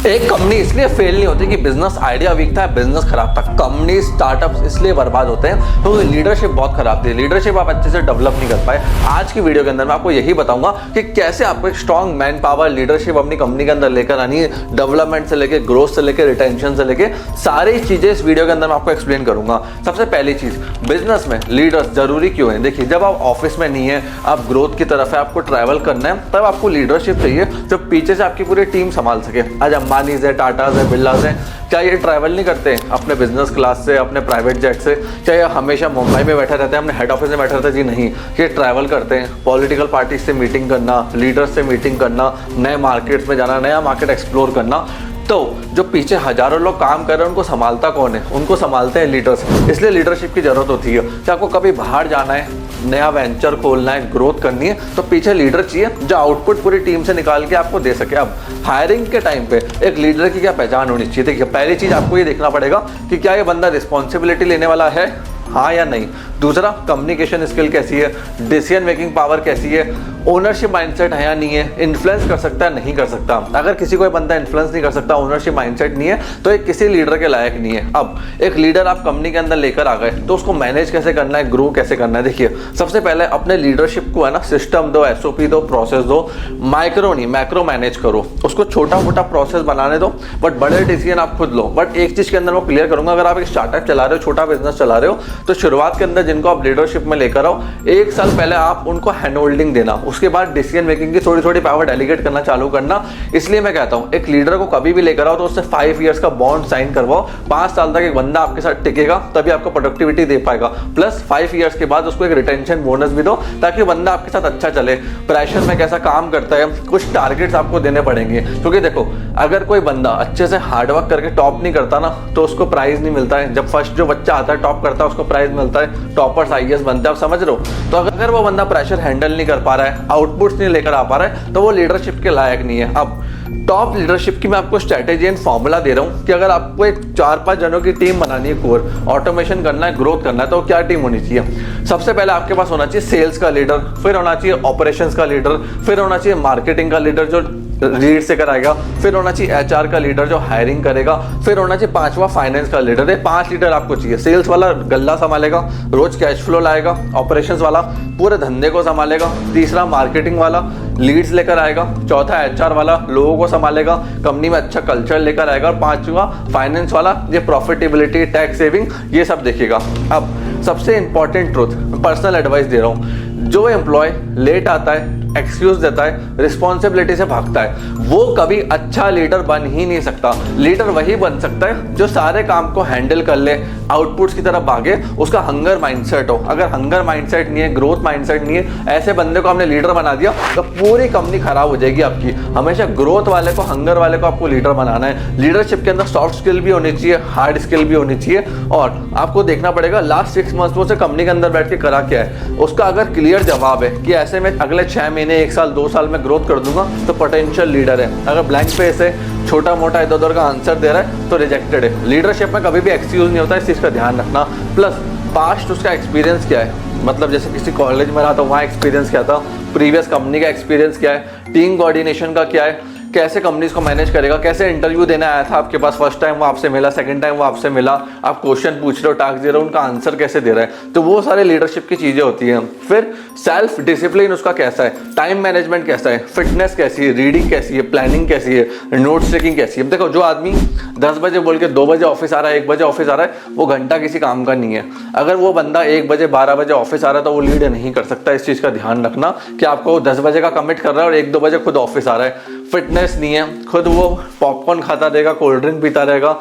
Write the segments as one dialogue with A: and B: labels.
A: एक कंपनी इसलिए फेल नहीं होती कि बिजनेस आइडिया वीक था, बिजनेस खराब था। कंपनी स्टार्टअप्स इसलिए बर्बाद होते हैं क्योंकि लीडरशिप बहुत खराब थी, लीडरशिप आप अच्छे से डेवलप नहीं कर पाए। आज की वीडियो के अंदर मैं आपको यही बताऊंगा कि कैसे आपको एक स्ट्रॉन्ग मैन पावर लीडरशिप अपनी कंपनी के अंदर लेकर आनी है। डेवलपमेंट से लेकर ग्रोथ से लेकर रिटेंशन से लेकर सारी चीजें इस वीडियो के अंदर मैं आपको एक्सप्लेन करूंगा। सबसे पहली चीज, बिजनेस में लीडर्स जरूरी क्यों है। देखिए, जब आप ऑफिस में नहीं है, आप ग्रोथ की तरफ है, आपको ट्रैवल करना है, तब आपको लीडरशिप चाहिए जो पीछे से आपकी पूरी टीम संभाल सके। आज अंबानी है, टाटा है, बिरलास है, क्या ये ट्रैवल नहीं करते अपने बिजनेस क्लास से, अपने प्राइवेट जेट से? क्या ये हमेशा मुंबई में बैठे रहते हैं, अपने हेड ऑफिस में बैठे रहते हैं? जी नहीं, ये ट्रैवल करते हैं। पॉलिटिकल पार्टी से मीटिंग करना, लीडर्स से मीटिंग करना, नए मार्केट्स में जाना, नया मार्केट एक्सप्लोर करना। तो जो पीछे हजारों लोग काम कर रहे हैं उनको संभालता कौन है? उनको संभालते हैं लीडर्स। इसलिए लीडरशिप की जरूरत होती है कि आपको कभी बाहर जाना है, नया वेंचर खोलना है, ग्रोथ करनी है, तो पीछे लीडर चाहिए जो आउटपुट पूरी टीम से निकाल के आपको दे सके। अब हायरिंग के टाइम पे एक लीडर की क्या पहचान होनी चाहिए? देखिए, पहली चीज आपको ये देखना पड़ेगा कि क्या ये बंदा रिस्पॉन्सिबिलिटी लेने वाला है, हाँ या नहीं। दूसरा, कम्युनिकेशन स्किल कैसी है, डिसीजन मेकिंग पावर कैसी है, ओनरशिप माइंडसेट है या नहीं है, इन्फ्लुएंस कर सकता है नहीं कर सकता। अगर किसी को बंदा इन्फ्लुएंस नहीं कर सकता, ओनरशिप माइंडसेट नहीं है, तो एक किसी लीडर के लायक नहीं है। अब एक लीडर आप कंपनी के अंदर लेकर आ गए तो उसको मैनेज कैसे करना है, ग्रो कैसे करना है। देखिए, सबसे पहले अपने लीडरशिप को है ना सिस्टम दो, एसओपी दो, प्रोसेस दो। माइक्रो नहीं, मैक्रो मैनेज करो। उसको छोटा मोटा प्रोसेस बनाने दो, बट बड़े डिसीजन आप खुद लो। बट एक चीज के अंदर मैं क्लियर करूंगा, अगर आप एक स्टार्टअप चला रहे हो, छोटा बिजनेस चला रहे हो, तो शुरुआत के अंदर जिनको आप लीडरशिप में लेकर आओ, एक साल पहले आप उनको हैंड होल्डिंग देना, उसके बाद डिसीजन मेकिंग की थोड़ी थोड़ी पावर डेलीगेट करना चालू करना। इसलिए मैं कहता हूं, एक लीडर को कभी भी लेकर आओ तो उससे 5 इयर्स का बॉन्ड साइन करवाओ। 5 साल तक एक बंदा आपके साथ टिकेगा, तभी आपको प्रोडक्टिविटी दे पाएगा। प्लस 5 इयर्स के बाद उसको एक रिटेंशन बोनस भी दो, ताकि बंदा आपके साथ अच्छा चले। प्रेशर में कैसा काम करता है, कुछ टारगेट्स आपको देने पड़ेंगे। क्योंकि देखो, अगर कोई बंदा अच्छे से हार्डवर्क करके टॉप नहीं करता ना, तो उसको प्राइज नहीं मिलता है। जब फर्स्ट जो बच्चा आता है टॉप करता है, उसको प्राइज मिलता है, टॉपर्स आईएएस बनते हैं, आप समझ रहे हो। तो अगर वो बंदा प्रेशर हैंडल नहीं कर पा रहा है, आउटपुट्स नहीं लेकर आ पा रहा है, तो वो लीडरशिप के लायक नहीं है। अब टॉप लीडरशिप की मैं आपको स्ट्रैटेजी एंड फॉर्मूला दे रहा हूं कि अगर आपको एक 4-5 जनों की टीम बनानी है, कोर ऑटोमेशन करना है, ग्रोथ करना है, तो क्या टीम होनी चाहिए? सबसे पहले आपके पास होना चाहिए सेल्स का लीडर, फिर होना चाहिए ऑपरेशंस का लीडर, फिर होना चाहिए मार्केटिंग का लीडर जो लीड से कराएगा, फिर होना चाहिए एचआर का लीडर जो हायरिंग करेगा, फिर होना चाहिए 5वां फाइनेंस का लीडर। ये 5 लीडर आपको चाहिए। सेल्स वाला गल्ला संभालेगा, रोज कैश फ्लो लाएगा। ऑपरेशंस वाला पूरे धंधे को संभालेगा। तीसरा मार्केटिंग वाला लीड्स लेकर आएगा। चौथा एचआर वाला लोगों को संभालेगा, कंपनी में अच्छा कल्चर लेकर आएगा। और 5वां फाइनेंस वाला ये प्रॉफिटेबिलिटी, टैक्स सेविंग, ये सब देखेगा। अब सबसे इंपॉर्टेंट ट्रूथ, पर्सनल एडवाइस दे रहा हूं, जो एम्प्लॉय लेट आता है, एक्सक्यूज देता है, रिस्पॉन्सिबिलिटी से भागता है, वो कभी अच्छा लीडर बन ही नहीं सकता। लीडर वही बन सकता है जो सारे काम को हैंडल कर ले, आउटपुट्स की तरफ भागे, उसका हंगर माइंडसेट हो। अगर हंगर माइंडसेट नहीं है, ग्रोथ माइंडसेट नहीं है, ऐसे बंदे को हमने लीडर बना दिया तो पूरी कंपनी खराब हो जाएगी आपकी। हमेशा ग्रोथ वाले को, हंगर वाले को आपको लीडर बनाना है। लीडरशिप के अंदर सॉफ्ट स्किल भी होनी चाहिए, हार्ड स्किल भी होनी चाहिए। और आपको देखना पड़ेगा लास्ट 6 मंथ्स से कंपनी के अंदर बैठ के करा क्या है। उसका अगर क्लियर जवाब है कि ऐसे में अगले 6 महीने, 1 साल, 2 साल में ग्रोथ कर दूंगा, तो पोटेंशियल लीडर है। अगर ब्लैंक फेस है, छोटा मोटा इधर उधर का आंसर दे रहा है, तो रिजेक्टेड है। लीडरशिप में कभी भी एक्सक्यूज नहीं होता, इस चीज का ध्यान रखना। प्लस पास्ट उसका एक्सपीरियंस क्या है, मतलब जैसे किसी कॉलेज में रहा था, वहाँ एक्सपीरियंस क्या था, प्रीवियस कंपनी का एक्सपीरियंस क्या है, टीम कोऑर्डिनेशन का क्या है, कैसे कंपनीज को मैनेज करेगा, कैसे इंटरव्यू देने आया था आपके पास, फर्स्ट टाइम वो आपसे मिला, सेकंड टाइम वो आपसे मिला, आप क्वेश्चन पूछ रहे हो, टास्क दे रहे हो, उनका आंसर कैसे दे रहा है। तो वो सारे लीडरशिप की चीजें होती हैं। फिर सेल्फ डिसिप्लिन उसका कैसा है, टाइम मैनेजमेंट कैसा है, फिटनेस कैसी है, रीडिंग कैसी है, प्लानिंग कैसी है, नोट्स टेकिंग कैसी है। देखो, जो आदमी 10 बजे बोल के 2 बजे ऑफिस आ रहा है, 1 बजे ऑफिस आ रहा है, वो घंटा किसी काम का नहीं है। अगर वो बंदा 1 बजे 12 बजे ऑफिस आ रहा है, तो वो लीड नहीं कर सकता। इस चीज का ध्यान रखना कि आपको 10 बजे का कमिट कर रहा है और 1-2 बजे खुद ऑफिस आ रहा है। फिटनेस नहीं है, खुद वो पॉपकॉर्न खाता रहेगा, कोल्ड ड्रिंक पीता रहेगा,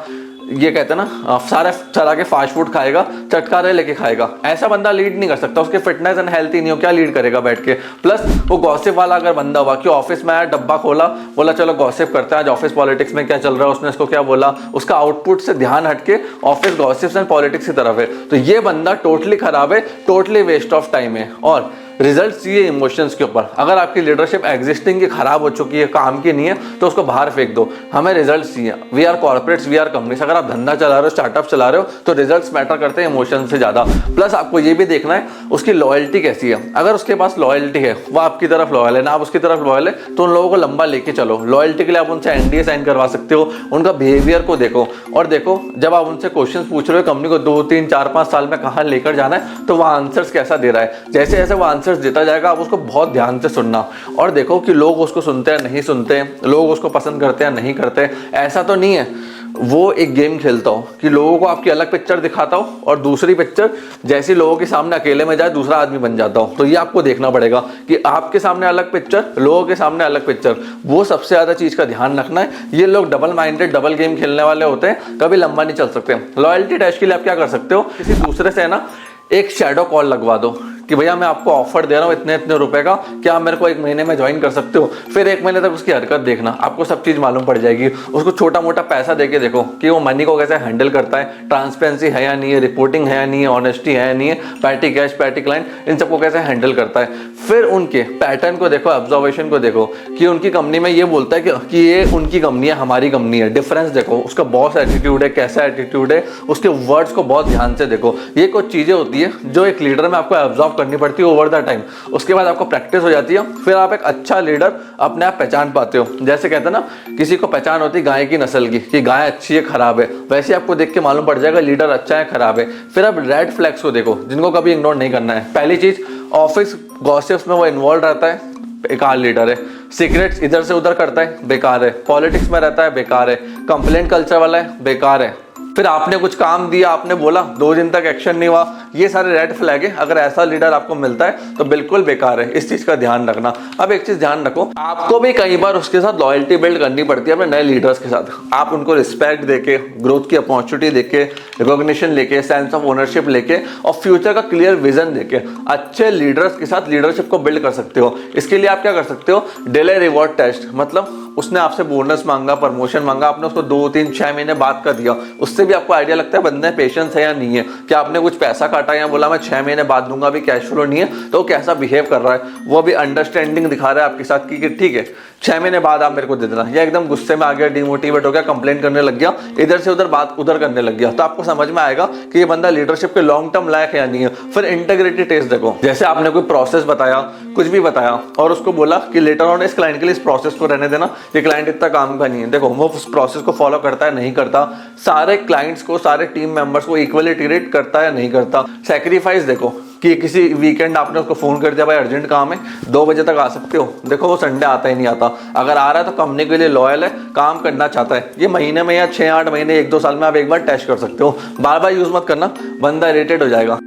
A: ये कहते हैं ना, सारे तरह के फास्ट फूड खाएगा, चटकारे लेके खाएगा। ऐसा बंदा लीड नहीं कर सकता। उसके फिटनेस एंड हेल्थ ही नहीं हो, क्या लीड करेगा बैठ के। प्लस वो गॉसिप वाला अगर बंदा हुआ कि ऑफिस में आया, डब्बा खोला, बोला चलो गॉसिप करते हैं, आज ऑफिस पॉलिटिक्स में क्या चल रहा है, उसने इसको क्या बोला, उसका आउटपुट से ध्यान हटके ऑफिस गॉसिप्स एंड पॉलिटिक्स की तरफ है, तो ये बंदा टोटली खराब है, टोटली वेस्ट ऑफ टाइम है। और रिजल्ट चाहिए इमोशंस के ऊपर। अगर आपकी लीडरशिप एग्जिस्टिंग की खराब हो चुकी है, काम की नहीं है, तो उसको बाहर फेंक दो। हमें रिजल्ट चाहिए। We are corporates, we are companies. अगर आप धंधा चला रहे हो, स्टार्टअप चला रहे हो, तो रिजल्ट्स मैटर करते हैं इमोशन से ज्यादा। प्लस आपको ये भी देखना है उसकी लॉयल्टी कैसी है। अगर उसके पास लॉयल्टी है, वो आपकी तरफ लॉयल है ना, आप उसकी तरफ लॉयल है, तो उन लोगों को लंबा लेके चलो। लॉयल्टी के लिए आप उनसे एनडीए साइन करवा सकते हो। उनका बिहेवियर को देखो, और देखो जब आप उनसे क्वेश्चन पूछ रहे हो कंपनी को 2, 3, 4, 5 साल में कहाँ लेकर जाना है, तो वह आंसर्स कैसा दे रहा है। जैसे जैसे वो आंसर्स देता जाएगा, आप उसको बहुत ध्यान से सुनना और देखो कि लोग उसको सुनते हैं नहीं सुनते, लोग उसको पसंद करते हैं नहीं करते। ऐसा तो नहीं है वो एक गेम खेलता हो कि लोगों को आपकी अलग पिक्चर दिखाता हो और दूसरी पिक्चर जैसे लोगों के सामने अकेले में जाए दूसरा आदमी बन जाता हो। तो ये आपको देखना पड़ेगा कि आपके सामने अलग पिक्चर, लोगों के सामने अलग पिक्चर। वो सबसे ज्यादा चीज का ध्यान रखना है। ये लोग डबल माइंडेड, डबल गेम खेलने वाले होते हैं, कभी लंबा नहीं चल सकते। लॉयल्टी टेस्ट के लिए आप क्या कर सकते हो, किसी दूसरे से है ना एक शैडो कॉल लगवा दो कि भैया मैं आपको ऑफर दे रहा हूँ इतने इतने रुपए का, क्या आप मेरे को 1 महीने में ज्वाइन कर सकते हो। फिर 1 महीने तक उसकी हरकत देखना, आपको सब चीज मालूम पड़ जाएगी। उसको छोटा मोटा पैसा देके देखो कि वो मनी को कैसे हैंडल करता है, ट्रांसपेरेंसी है या नहीं है, रिपोर्टिंग है या नहीं है, ऑनेस्टी है या नहीं है, पैटी कैश, पैटी क्लाइंट, इन सबको कैसे हैंडल करता है। फिर उनके पैटर्न को देखो, ऑब्जर्वेशन को देखो कि उनकी कंपनी में ये बोलता है कि ये उनकी कंपनी है, हमारी कंपनी है। डिफरेंस देखो, उसका बॉस एटीट्यूड है, कैसा एटीट्यूड है, उसके वर्ड्स को बहुत ध्यान से देखो। ये कुछ चीजें होती है जो एक लीडर में आपको ऑब्जर्व करनी पड़ती है ओवर द टाइम। उसके बाद आपको प्रैक्टिस हो जाती है, फिर आप एक अच्छा लीडर अपने आप पहचान पाते हो। जैसे कहते हैं ना, किसी को पहचान होती है गाय की नस्ल की कि गाय अच्छी है खराब है, वैसे आपको देख के मालूम पड़ जाएगा लीडर अच्छा है खराब है। फिर आप रेड फ्लैग्स को देखो जिनको कभी इग्नोर नहीं करना है। पहली चीज, ऑफिस गॉसिप्स में वो इन्वॉल्व रहता है, बेकार लीडर है। सीक्रेट्स इधर से उधर करता है, बेकार है। पॉलिटिक्स में रहता है, बेकार है। कंप्लेंट कल्चर वाला है, बेकार है। फिर आपने कुछ काम दिया, आपने बोला 2 दिन तक एक्शन नहीं हुआ, ये सारे रेड फ्लैग है। अगर ऐसा लीडर आपको मिलता है तो बिल्कुल बेकार है, इस चीज का ध्यान रखना। अब एक चीज ध्यान रखो, आपको भी कई बार उसके साथ लॉयल्टी बिल्ड करनी पड़ती है अपने नए लीडर्स के साथ। आप उनको रिस्पेक्ट देके, ग्रोथ की अपॉर्चुनिटी देके, रिकॉग्निशन लेके, सेंस ऑफ ओनरशिप लेके और फ्यूचर का क्लियर विजन देके अच्छे लीडर्स के साथ लीडरशिप को बिल्ड कर सकते हो। इसके लिए आप क्या कर सकते हो, डिले रिवॉर्ड टेस्ट। मतलब उसने आपसे बोनस मांगा, प्रमोशन मांगा, आपने उसको 2, 3, 6 महीने बाद कर दिया, उससे भी आपको आइडिया लगता है बंदे पेशेंस है या नहीं है। क्या आपने कुछ पैसा काटा या बोला मैं 6 महीने बाद दूंगा, अभी कैश फ्लो नहीं है, तो कैसा बिहेव कर रहा है, वो भी अंडरस्टैंडिंग दिखा रहा है आपके साथ कि ठीक है 6 महीने बाद आप मेरे को दे देना, या एकदम गुस्से में आ गया, डिमोटिवेट हो गया, कंप्लेंट करने लग गया, इधर से उधर बात उधर करने लग गया, तो आपको समझ में आएगा कि ये बंदा लीडरशिप के लॉन्ग टर्म लायक है या नहीं है। फिर इंटीग्रिटी टेस्ट देखो, जैसे आपने कोई प्रोसेस बताया, कुछ भी बताया और उसको बोला कि लेटर ऑन इस क्लाइंट के लिए इस प्रोसेस को रहने देना, ये क्लाइंट इतना काम का नहीं है। देखो वो उस प्रोसेस को फॉलो करता है नहीं करता, सारे क्लाइंट्स को, सारे टीम मेंबर्स को इक्वली ट्रीट करता है नहीं करता। सैक्रिफाइस देखो कि किसी वीकेंड आपने उसको फोन कर दिया, भाई अर्जेंट काम है 2 बजे तक आ सकते हो, देखो वो संडे आता ही नहीं आता। अगर आ रहा है तो कंपनी के लिए लॉयल है, काम करना चाहता है। ये महीने में या 6-8 महीने, 1-2 साल में आप एक बार टेस्ट कर सकते हो, बार बार यूज मत करना, बंदा इरिटेट हो जाएगा।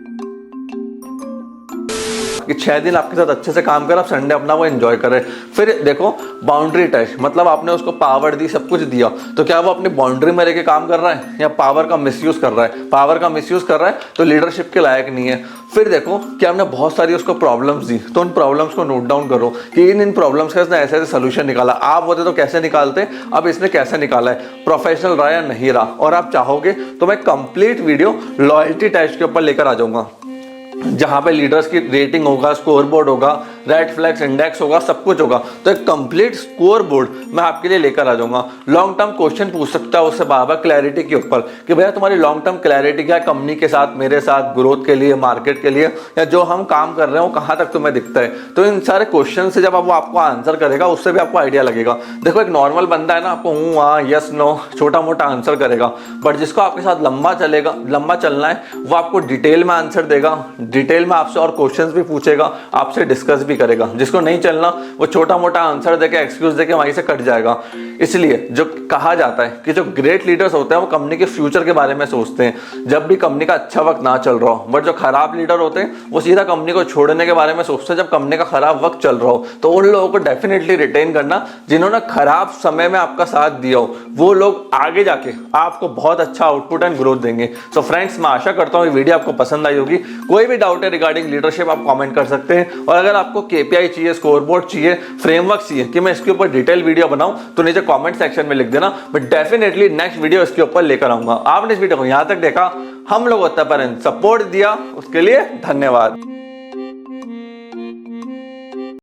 A: कि 6 दिन आपके साथ अच्छे से काम कर, आप संडे अपना वो एंजॉय करे। फिर देखो बाउंड्री टेस्ट, मतलब आपने उसको पावर दी, सब कुछ दिया, तो क्या वो अपनी बाउंड्री में रहकर काम कर रहा है या पावर का मिसयूज कर रहा है। पावर का मिसयूज कर रहा है तो लीडरशिप के लायक नहीं है। फिर देखो कि हमने बहुत सारी उसको प्रॉब्लम्स दी, तो उन प्रॉब्लम्स को नोट डाउन करो कि इन प्रॉब्लम्स का इसने ऐसे ऐसे सोल्यूशन निकाला, आप होते तो कैसे निकालते, अब इसने कैसे निकाला है, प्रोफेशनल रहा या नहीं रहा। और आप चाहोगे तो मैं कंप्लीट वीडियो लॉयल्टी टेस्ट के ऊपर लेकर आ जाऊंगा, जहां पे लीडर्स की रेटिंग होगा, स्कोर बोर्ड होगा, रेड फ्लैग्स इंडेक्स होगा, सब कुछ होगा। तो एक कंप्लीट स्कोर बोर्ड मैं आपके लिए लेकर आ जाऊंगा। लॉन्ग टर्म क्वेश्चन पूछ सकता है उससे बार बार क्लैरिटी के ऊपर कि भैया तुम्हारी लॉन्ग टर्म क्लैरिटी क्या है, कंपनी के साथ, मेरे साथ, ग्रोथ के लिए, मार्केट के लिए, या जो हम काम कर रहे हो कहां तक तुम्हें दिखता है। तो इन सारे क्वेश्चन से जब वो आपको आंसर करेगा, उससे भी आपको आइडिया लगेगा। देखो एक नॉर्मल बंदा है ना, आपको हूँ हाँ यस नो छोटा मोटा आंसर करेगा, बट जिसको आपके साथ लंबा चलना है, वो आपको डिटेल में आंसर देगा, डिटेल में आपसे और क्वेश्चंस भी पूछेगा, आपसे डिस्कस भी करेगा। जिसको नहीं चलना, वो छोटा मोटा आंसर देके, एक्सक्यूज देके वहीं से कट जाएगा। इसलिए जो कहा जाता है कि जो ग्रेट लीडर्स होते हैं वो कंपनी के फ्यूचर के बारे में सोचते हैं, जब भी कंपनी का अच्छा वक्त ना चल रहा हो। बट जो खराब लीडर होते हैं वो सीधा कंपनी को छोड़ने के बारे में सोचते हैं जब कंपनी का खराब वक्त चल रहा हो। तो उन लोगों को डेफिनेटली रिटेन करना जिन्होंने खराब समय में आपका साथ दिया हो, वो लोग आगे जाके आपको बहुत अच्छा आउटपुट एंड ग्रोथ देंगे। सो फ्रेंड्स, मैं आशा करता हूँ ये वीडियो आपको पसंद आई होगी। कोई भी डाउट है रिगार्डिंग लीडरशिप आप कमेंट कर सकते हैं, और अगर आपको केपीआई चाहिए, स्कोर बोर्ड चाहिए, फ्रेमवर्क चाहिए कि मैं इसके ऊपर डिटेल वीडियो बनाऊं, तो नीचे कमेंट सेक्शन में लिख देना। मैं डेफिनेटली नेक्स्ट वीडियो इसके ऊपर लेकर आऊंगा। आपने इस वीडियो को यहां तक देखा, हम लोग उत्तर पर सपोर्ट दिया, उसके लिए धन्यवाद।